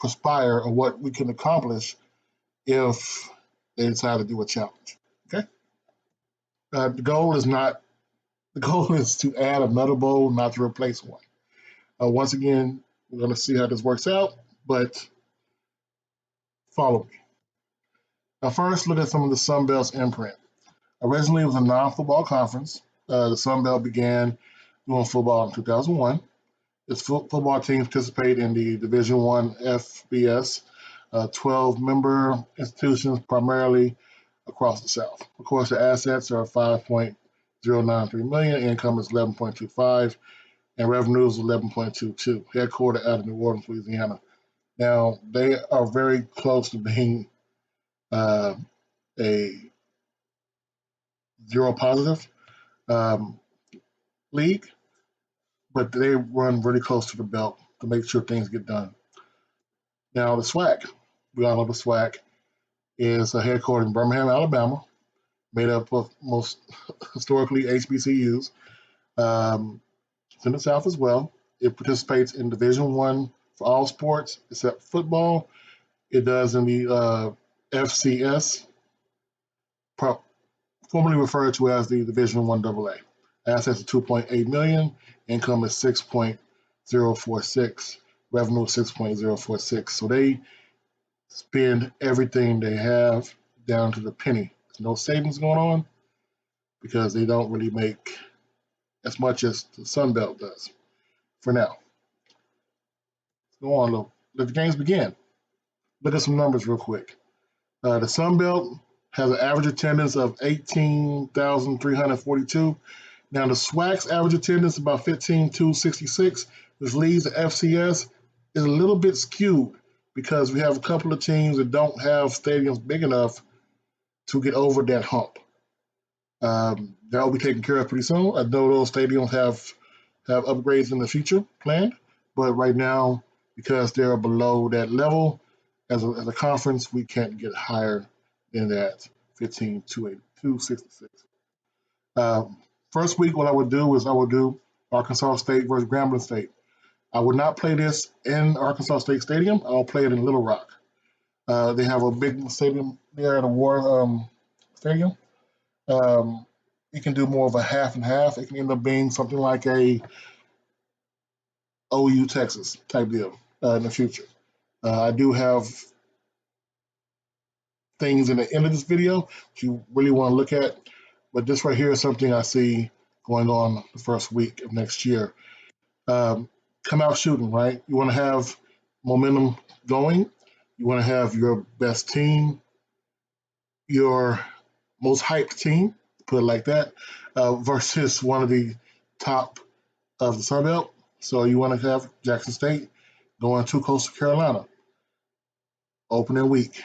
perspire or what we can accomplish if they decide to do a challenge. Okay. The goal is to add another bowl, not to replace one. Once again, we're going to see how this works out, but follow me. Now, first, look at some of the Sun Belt's imprint. Originally, it was a non-football conference. The Sun Belt began doing football in 2001. Its football teams participate in the Division I FBS, 12-member institutions primarily across the South. Of course, the assets are $5.093 million, income is $11.25, and revenues $11.22. Headquartered out of New Orleans, Louisiana. Now, they are very close to being a zero positive league, but they run really close to the belt to make sure things get done. Now, the SWAC, we all know the SWAC is headquartered in Birmingham, Alabama, made up of most historically HBCUs. It's in the South as well. It participates in Division I for all sports except football. It does in the FCS, formerly referred to as the Division I AA. Assets are $2.8 million. Income is $6.046. Revenue is $6.046. So they spend everything they have down to the penny. There's no savings going on because they don't really make as much as the Sun Belt does for now. Let's go on, let the games begin. Look at some numbers real quick. The Sun Belt has an average attendance of 18,342. Now the SWAC's average attendance is about 15,266, which leaves the FCS is a little bit skewed because we have a couple of teams that don't have stadiums big enough to get over that hump. That will be taken care of pretty soon. I know those stadiums have upgrades in the future planned, but right now, because they're below that level, as a conference, we can't get higher than that 15,266. First week, what I would do is Arkansas State versus Grambling State. I would not play this in Arkansas State Stadium. I'll play it in Little Rock. They have a big stadium there at the War Stadium. You can do more of a half and half. It can end up being something like a OU Texas type deal in the future. I do have things in the end of this video that you really want to look at, but this right here is something I see going on the first week of next year. Come out shooting, right? You want to have momentum going. You want to have your best team, your most hyped team, put it like that, versus one of the top of the Sun Belt. So you want to have Jackson State going to Coastal Carolina opening week,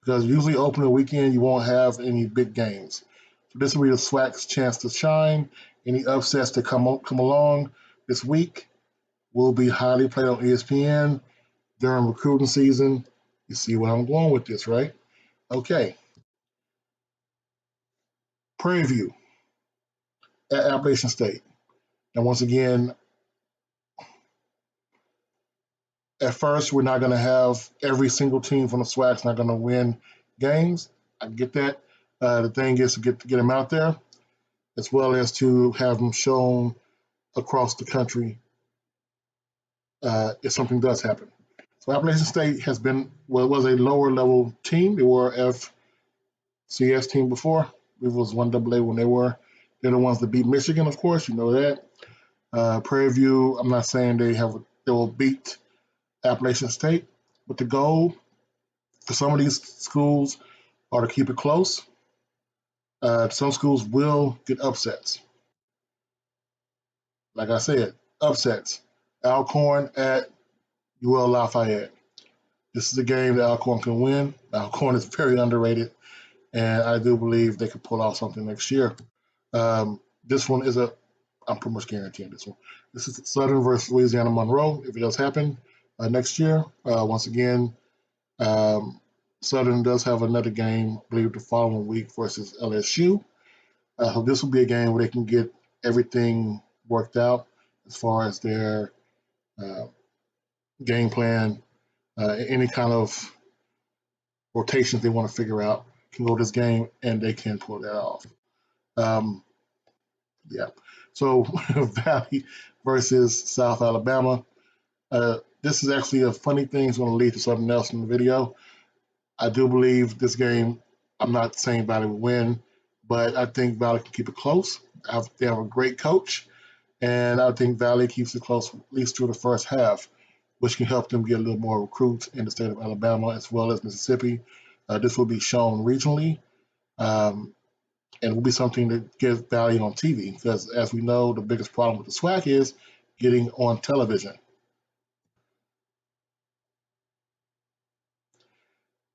because usually opening weekend you won't have any big games. So this will be the SWAC's chance to shine. Any upsets that come along this week will be highly played on ESPN during recruiting season. You see where I'm going with this, right? Okay. Prairie View at Appalachian State. And once again, at first, we're not going to have every single team from the SWAC's not going to win games. I get that. The thing is to get them out there, as well as to have them shown across the country if something does happen. So Appalachian State was a lower level team. They were FCS team before. It was 1AA when they're the ones that beat Michigan, of course, you know that. Prairie View, I'm not saying they will beat Appalachian State, but the goal for some of these schools are to keep it close. Some schools will get upsets. Like I said, upsets. Alcorn at UL Lafayette. This is a game that Alcorn can win. Alcorn is very underrated, and I do believe they could pull off something next year. This one is I'm pretty much guaranteeing this one. This is Southern versus Louisiana Monroe, if it does happen next year. Once again, Southern does have another game, I believe, the following week versus LSU. So this will be a game where they can get everything worked out as far as their game plan any kind of rotations they want to figure out can go to this game and they can pull that off. Um, yeah. So Valley versus South Alabama. This is actually a funny thing. It's going to lead to something else in the video. I do believe this game, I'm not saying Valley will win, but I think Valley can keep it close. They have a great coach, and I think Valley keeps it close at least through the first half, which can help them get a little more recruits in the state of Alabama as well as Mississippi. This will be shown regionally, and will be something that gives Valley on TV because, as we know, the biggest problem with the SWAC is getting on television.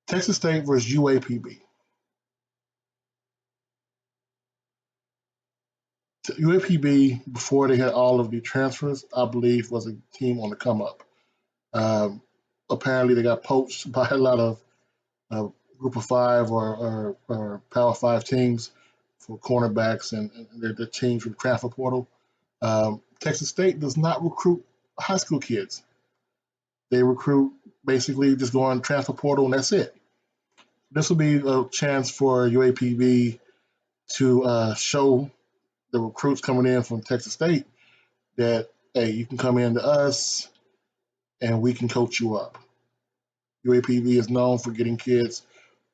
Texas State versus UAPB. UAPB, before they had all of the transfers, I believe was a team on the come up. Um, Apparently, they got poached by a lot of Group of Five or Power Five teams for cornerbacks and their teams from the transfer portal. Texas State does not recruit high school kids. They recruit basically just going transfer portal and that's it. This will be a chance for UAPB to show the recruits coming in from Texas State that, hey, you can come in to us and we can coach you up. UAPB is known for getting kids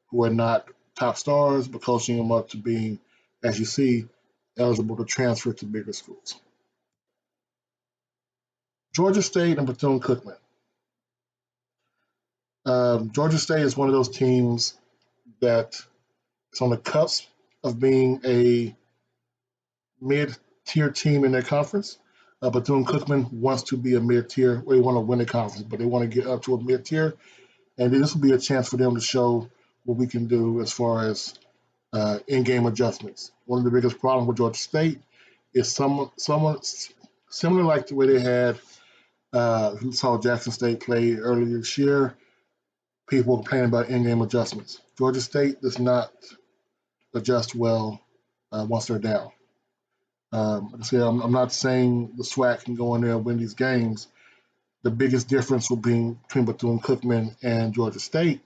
who are not top stars, but coaching them up to being, as you see, eligible to transfer to bigger schools. Georgia State and Bethune-Cookman. Georgia State is one of those teams that is on the cusp of being a mid-tier team in their conference. Bethune-Cookman wants to be a mid-tier. They want to win the conference, but they want to get up to a mid-tier. And this will be a chance for them to show what we can do as far as in-game adjustments. One of the biggest problems with Georgia State is someone similar like the way they had who saw Jackson State play earlier this year. People complaining about in-game adjustments. Georgia State does not adjust well once they're down. I'm not saying the SWAC can go in there and win these games. The biggest difference will be between Bethune-Cookman and Georgia State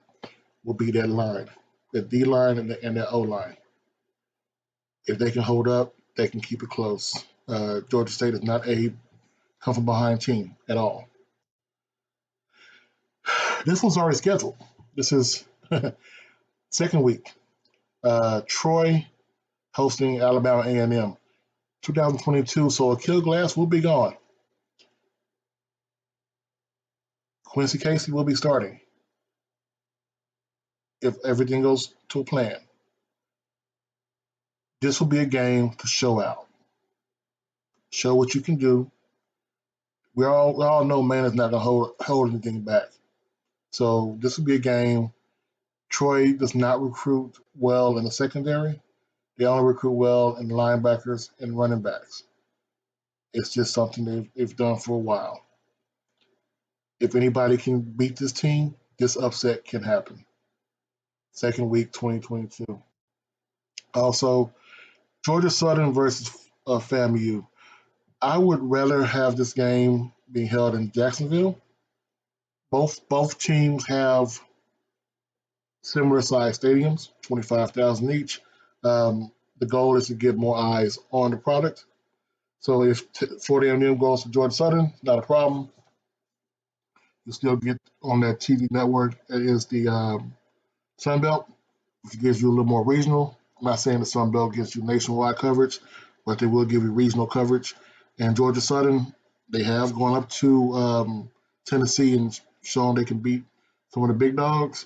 will be that line, the D line and the O line. If they can hold up, they can keep it close. Georgia State is not a come from behind team at all. This one's already scheduled. This is second week. Troy hosting Alabama A&M. 2022, so Akil Glass will be gone. Quincy Casey will be starting if everything goes to a plan. This will be a game to show out. Show what you can do. We all know man is not going to hold anything back. So this will be a game. Troy does not recruit well in the secondary. They only recruit well in linebackers and running backs. It's just something they've done for a while. If anybody can beat this team, this upset can happen. Second week, 2022. Also, Georgia Southern versus FAMU. I would rather have this game being held in Jacksonville. Both teams have similar sized stadiums, 25,000 each. The goal is to get more eyes on the product. So if Florida A&M goes to Georgia Southern, not a problem. You still get on that TV network. It is the Sun Belt, which gives you a little more regional. I'm not saying the Sun Belt gives you nationwide coverage, but they will give you regional coverage. And Georgia Southern, they have gone up to Tennessee and shown they can beat some of the big dogs,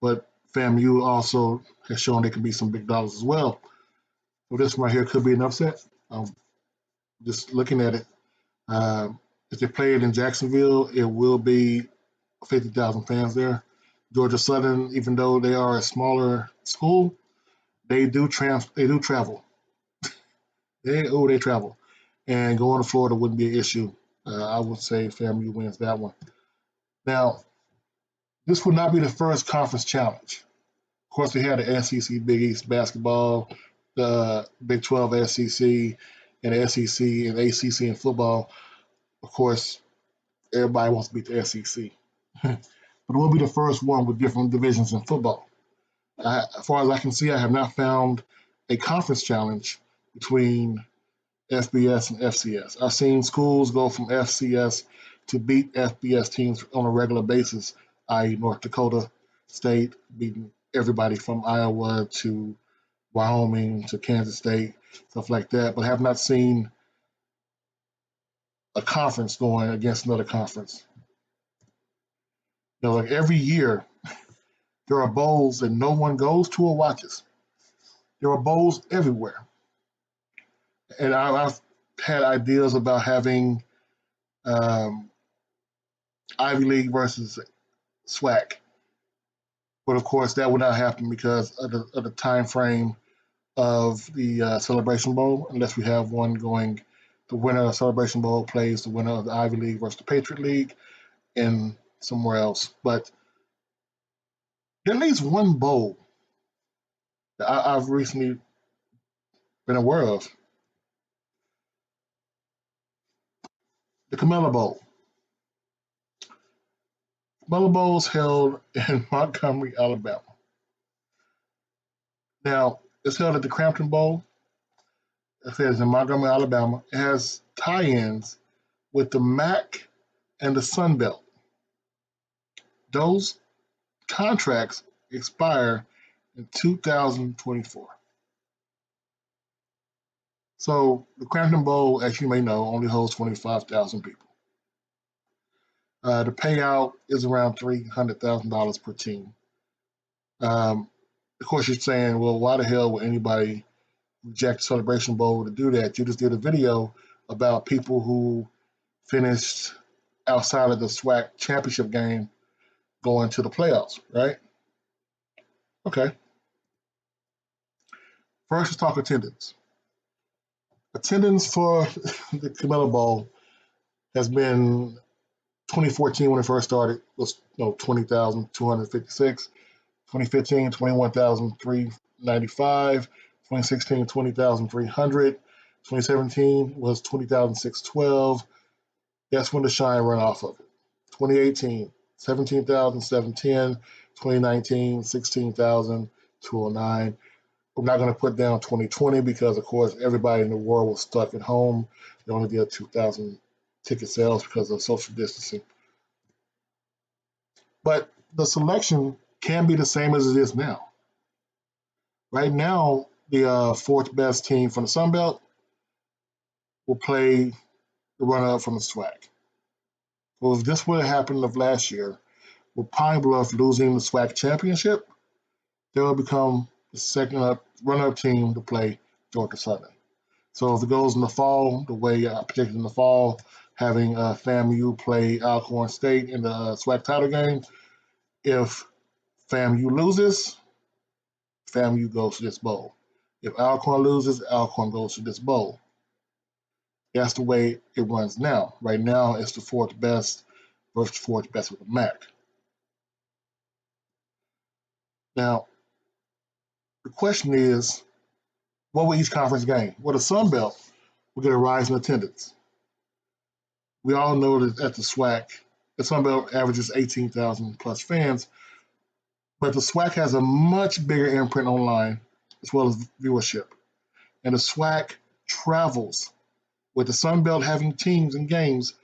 but FAMU also has shown they can beat some big dogs as well. So this one right here could be an upset. Just looking at it, if they play it in Jacksonville, it will be 50,000 fans there. Georgia Southern, even though they are a smaller school, they do travel. They travel. And going to Florida wouldn't be an issue. I would say FAMU wins that one. Now, this would not be the first conference challenge. Of course, we had the SEC Big East basketball, the Big 12 SEC, and the SEC and ACC in football. Of course, everybody wants to beat the SEC. but it will be the first one with different divisions in football. As far as I can see, I have not found a conference challenge between FBS and FCS. I've seen schools go from FCS to beat FBS teams on a regular basis, i.e., North Dakota State beating everybody from Iowa to Wyoming to Kansas State, stuff like that, but have not seen a conference going against another conference. Like every year, there are bowls that no one goes to or watches. There are bowls everywhere. And I've had ideas about having Ivy League versus SWAC, but of course that would not happen because of the time frame of the Celebration Bowl, unless we have one going. The winner of the Celebration Bowl plays the winner of the Ivy League versus the Patriot League and somewhere else. But there at least one bowl that I've recently been aware of. The Camellia Bowl. Camellia Bowl is held in Montgomery, Alabama. Now, it's held at the Crampton Bowl. It says in Montgomery, Alabama. It has tie-ins with the MAC and the Sun Belt. Those contracts expire in 2024. So the Crampton Bowl, as you may know, only holds 25,000 people. The payout is around $300,000 per team. Of course, you're saying, well, why the hell would anybody reject the Celebration Bowl to do that? You just did a video about people who finished outside of the SWAC championship game going to the playoffs, right? Okay. First, let's talk attendance. Attendance for the Camellia Bowl has been 2014 when it first started was 20,256. 2015, 21,395. 2016, 20,300. 2017 was 20,612. That's when the shine ran off of it. 2018, 17,710. 2019, 16,209. I'm not going to put down 2020 because, of course, everybody in the world was stuck at home. They only did 2,000 ticket sales because of social distancing. But the selection can be the same as it is now. Right now, the fourth best team from the Sun Belt will play the runner-up from the SWAC. Well, if this would have happened of last year, with Pine Bluff losing the SWAC championship, they will become the second runner-up team to play Georgia Southern. So if it goes in the fall, the way I predicted in the fall, having FAMU play Alcorn State in the SWAC title game, if FAMU loses, FAMU goes to this bowl. If Alcorn loses, Alcorn goes to this bowl. That's the way it runs now. Right now, it's the fourth best versus the fourth best with the MAC. Now, the question is, what will each conference gain? Well, the Sun Belt will get a rise in attendance. We all know that at the SWAC, the Sun Belt averages 18,000 plus fans, but the SWAC has a much bigger imprint online as well as viewership. And the SWAC travels. With the Sun Belt having teams and games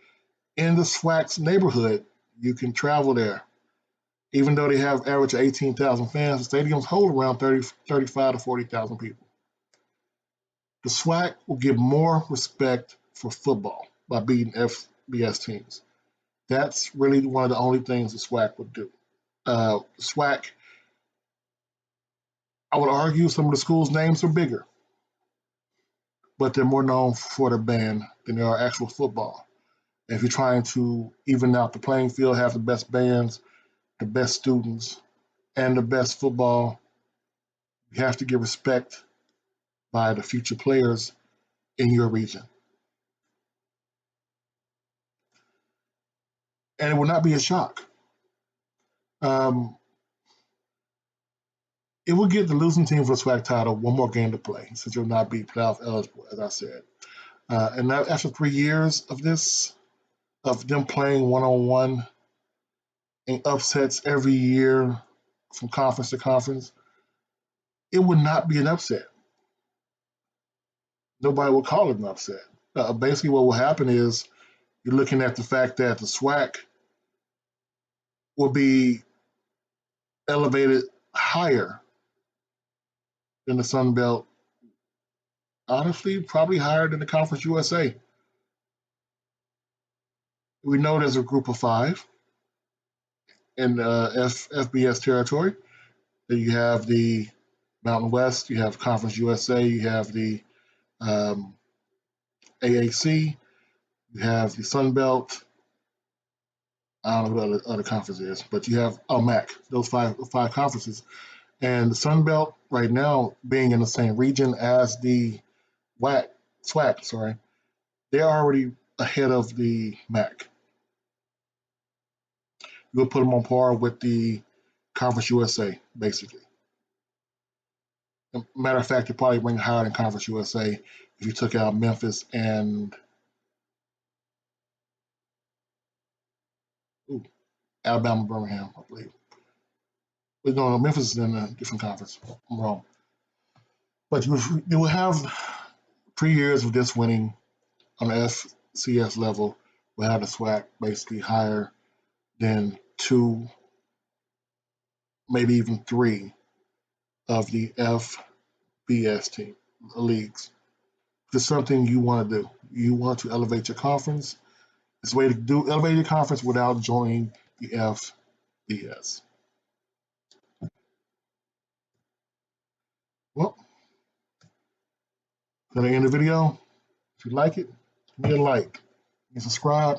in the SWAC's neighborhood, you can travel there. Even though they have average of 18,000 fans, the stadiums hold around 35 to 40,000 people. The SWAC will give more respect for football by beating FBS teams. That's really one of the only things the SWAC would do. SWAC, I would argue some of the schools' names are bigger, but they're more known for their band than they are actual football. And if you're trying to even out the playing field, have the best bands, the best students, and the best football, you have to give respect by the future players in your region. And it will not be a shock. It will give the losing team for the SWAC title one more game to play, since you'll not be playoff eligible, as I said. And after 3 years of this, of them playing one-on-one, and upsets every year from conference to conference, it would not be an upset. Nobody would call it an upset. Basically, what will happen is you're looking at the fact that the SWAC will be elevated higher than the Sun Belt. Honestly, probably higher than the Conference USA. We know there's a group of five in FBS territory. Then you have the Mountain West, you have Conference USA, you have the um, AAC, you have the Sun Belt. I don't know what other conference is, but you have MAC. Those five conferences, and the Sun Belt right now being in the same region as the SWAC. Sorry, they're already ahead of the MAC. You'll put them on par with the Conference USA, basically. Matter of fact, you probably rank higher than Conference USA if you took out Memphis and Alabama, Birmingham, I believe. But no, Memphis is in a different conference. I'm wrong. But you will have 3 years of this winning on the FCS level. We'll have the SWAC basically higher than two, maybe even three of the FBS leagues. If it's something you want to do, you want to elevate your conference. It's a way to elevate your conference without joining the FBS. Well, gonna end the video. If you like it, give me a like and subscribe.